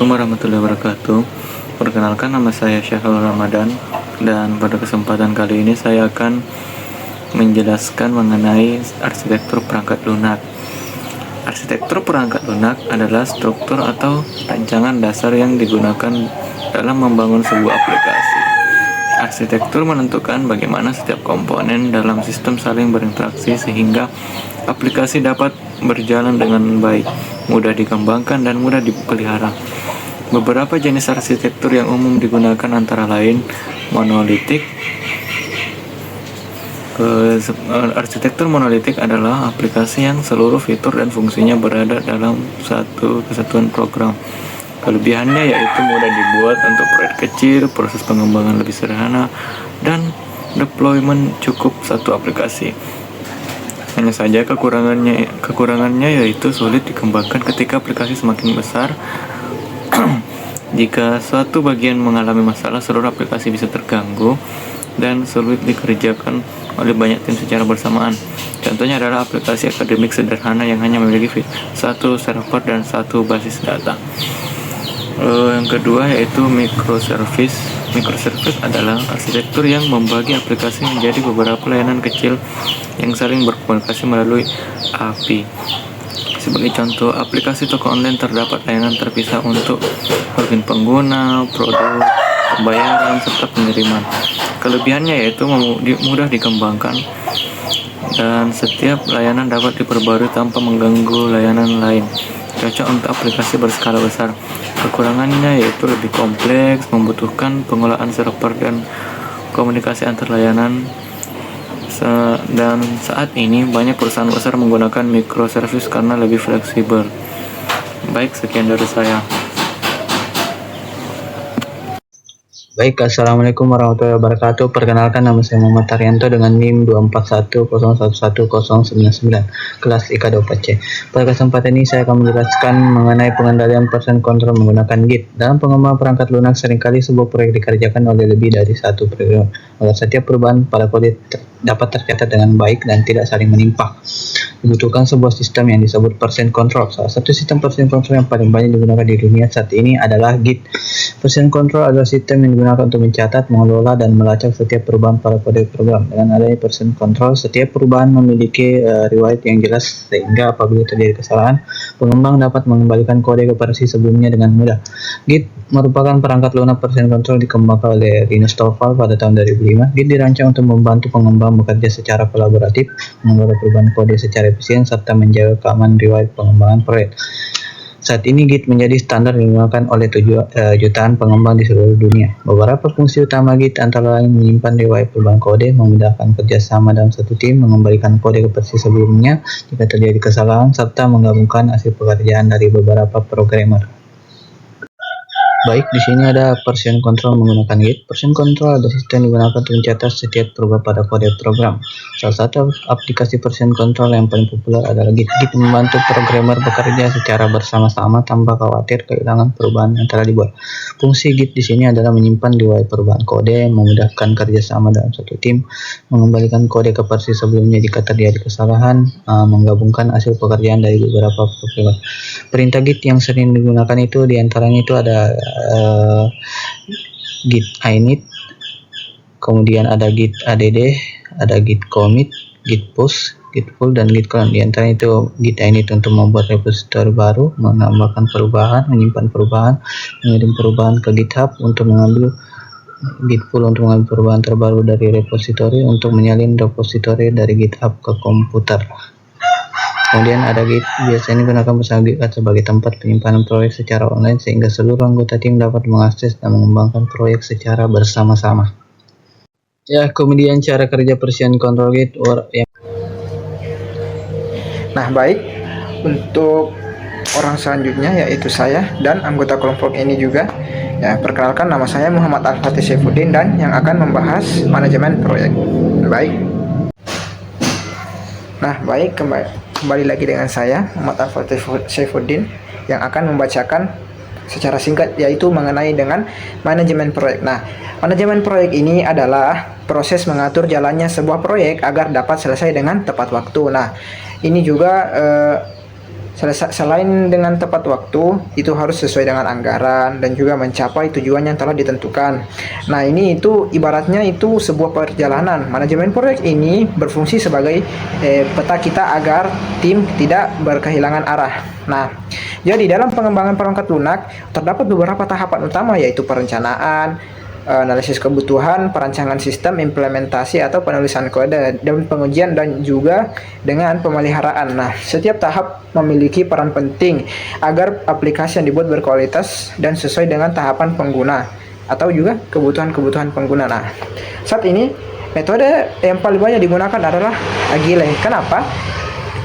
Assalamualaikum warahmatullahi wabarakatuh. Perkenalkan, nama saya Syahrul Ramadan, dan pada kesempatan kali ini saya akan menjelaskan mengenai arsitektur perangkat lunak. Arsitektur perangkat lunak adalah struktur atau rancangan dasar yang digunakan dalam membangun sebuah aplikasi. Arsitektur menentukan bagaimana setiap komponen dalam sistem saling berinteraksi sehingga aplikasi dapat berjalan dengan baik, mudah dikembangkan, dan mudah dipelihara. Beberapa jenis arsitektur yang umum digunakan antara lain monolitik. Arsitektur monolitik adalah aplikasi yang seluruh fitur dan fungsinya berada dalam satu kesatuan program. Kelebihannya yaitu mudah dibuat untuk proyek kecil, proses pengembangan lebih sederhana, dan deployment cukup satu aplikasi. Hanya saja kekurangannya yaitu sulit dikembangkan ketika aplikasi semakin besar. Jika suatu bagian mengalami masalah, seluruh aplikasi bisa terganggu dan sulit dikerjakan oleh banyak tim secara bersamaan. Contohnya adalah aplikasi akademik sederhana yang hanya memiliki satu server dan satu basis data. Yang kedua yaitu microservice. Microservice adalah arsitektur yang membagi aplikasi menjadi beberapa layanan kecil yang saling berkomunikasi melalui API. Sebagai contoh, aplikasi toko online terdapat layanan terpisah untuk login pengguna, produk, pembayaran, serta pengiriman. Kelebihannya yaitu mudah dikembangkan dan setiap layanan dapat diperbarui tanpa mengganggu layanan lain. Cocok untuk aplikasi berskala besar. Kekurangannya yaitu lebih kompleks, membutuhkan pengolahan server dan komunikasi antar layanan. Dan saat ini banyak perusahaan besar menggunakan microservice karena lebih fleksibel. Baik, sekian dari saya. Baik, Assalamualaikum warahmatullahi wabarakatuh. Perkenalkan, nama saya Muhammad Taryanto dengan NIM 241011099, kelas IK 4C. Pada kesempatan ini saya akan menjelaskan mengenai pengendalian version control menggunakan Git. Dalam pengembangan perangkat lunak, seringkali sebuah proyek dikerjakan oleh lebih dari satu program, agar setiap perubahan pada kode dapat tercatat dengan baik dan tidak saling menimpa. Dibutuhkan sebuah sistem yang disebut version control. Salah satu sistem version control yang paling banyak digunakan di dunia saat ini adalah Git. Version control adalah sistem yang digunakan untuk mencatat, mengelola, dan melacak setiap perubahan pada kode program. Dengan adanya version control, setiap perubahan memiliki riwayat yang jelas, sehingga apabila terjadi kesalahan, pengembang dapat mengembalikan kode ke versi sebelumnya dengan mudah. Git merupakan perangkat lunak version control dikembangkan oleh Linus Torvalds pada tahun 2005. Git dirancang untuk membantu pengembang bekerja secara kolaboratif, mengelola perubahan kode secara efisien, serta menjaga keamanan riwayat pengembangan proyek. Saat ini Git menjadi standar yang digunakan oleh jutaan pengembang di seluruh dunia. Beberapa fungsi utama Git antara lain menyimpan riwayat perubahan kode, memudahkan kerjasama dalam satu tim, mengembalikan kode ke versi sebelumnya jika terjadi kesalahan, serta menggabungkan hasil pekerjaan dari beberapa programmer. Baik, di sini ada version control menggunakan Git. Version control adalah sistem yang digunakan untuk mencatat setiap perubahan pada kode program. Salah satu aplikasi version control yang paling populer adalah Git. Git membantu programmer bekerja secara bersama-sama tanpa khawatir kehilangan perubahan yang telah dibuat. Fungsi Git di sini adalah menyimpan riwayat perubahan kode, memudahkan kerjasama dalam satu tim, mengembalikan kode ke versi sebelumnya jika terjadi kesalahan, menggabungkan hasil pekerjaan dari beberapa programmer. Perintah Git yang sering digunakan itu diantaranya itu ada git init, kemudian ada git add, ada git commit, git push, git pull, dan git clone. Di antara itu git init untuk membuat repositori baru, menambahkan perubahan, menyimpan perubahan, mengirim perubahan ke GitHub, untuk mengambil git pull untuk mengambil perubahan terbaru dari repositori, untuk menyalin repositori dari GitHub ke komputer. Kemudian ada Git, biasanya digunakan bersama Git sebagai tempat penyimpanan proyek secara online sehingga seluruh anggota tim dapat mengakses dan mengembangkan proyek secara bersama-sama. Ya, kemudian cara kerja version control Git. Nah, baik, untuk orang selanjutnya yaitu saya dan anggota kelompok ini juga. Ya, perkenalkan, nama saya Muhammad Al-Fatih Saifuddin dan yang akan membahas manajemen proyek. Baik. Nah, baik, kembali lagi dengan saya Muhammad Al-Fatih Saifuddin yang akan membacakan secara singkat yaitu mengenai dengan manajemen proyek. Nah, manajemen proyek ini adalah proses mengatur jalannya sebuah proyek agar dapat selesai dengan tepat waktu. Nah, ini juga Selain dengan tepat waktu, itu harus sesuai dengan anggaran dan juga mencapai tujuan yang telah ditentukan. Nah, ini itu ibaratnya itu sebuah perjalanan. Manajemen proyek ini berfungsi sebagai peta kita agar tim tidak berkehilangan arah. Nah, jadi dalam pengembangan perangkat lunak terdapat beberapa tahapan utama, yaitu perencanaan, analisis kebutuhan, perancangan sistem, implementasi atau penulisan kode, dan pengujian dan juga dengan pemeliharaan. Nah, setiap tahap memiliki peran penting agar aplikasi yang dibuat berkualitas dan sesuai dengan tahapan pengguna atau juga kebutuhan-kebutuhan pengguna. Nah, saat ini metode yang paling banyak digunakan adalah Agile. Kenapa?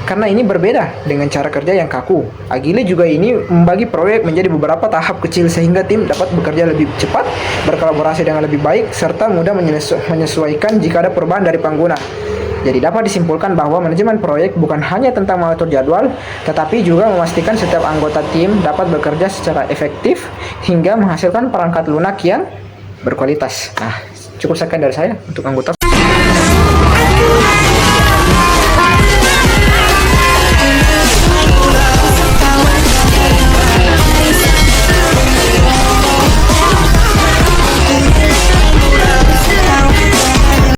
Karena ini berbeda dengan cara kerja yang kaku. Agile juga ini membagi proyek menjadi beberapa tahap kecil sehingga tim dapat bekerja lebih cepat, berkolaborasi dengan lebih baik, serta mudah menyesuaikan jika ada perubahan dari pengguna. Jadi dapat disimpulkan bahwa manajemen proyek bukan hanya tentang mengatur jadwal, tetapi juga memastikan setiap anggota tim dapat bekerja secara efektif hingga menghasilkan perangkat lunak yang berkualitas. Nah, cukup sekian dari saya untuk anggota.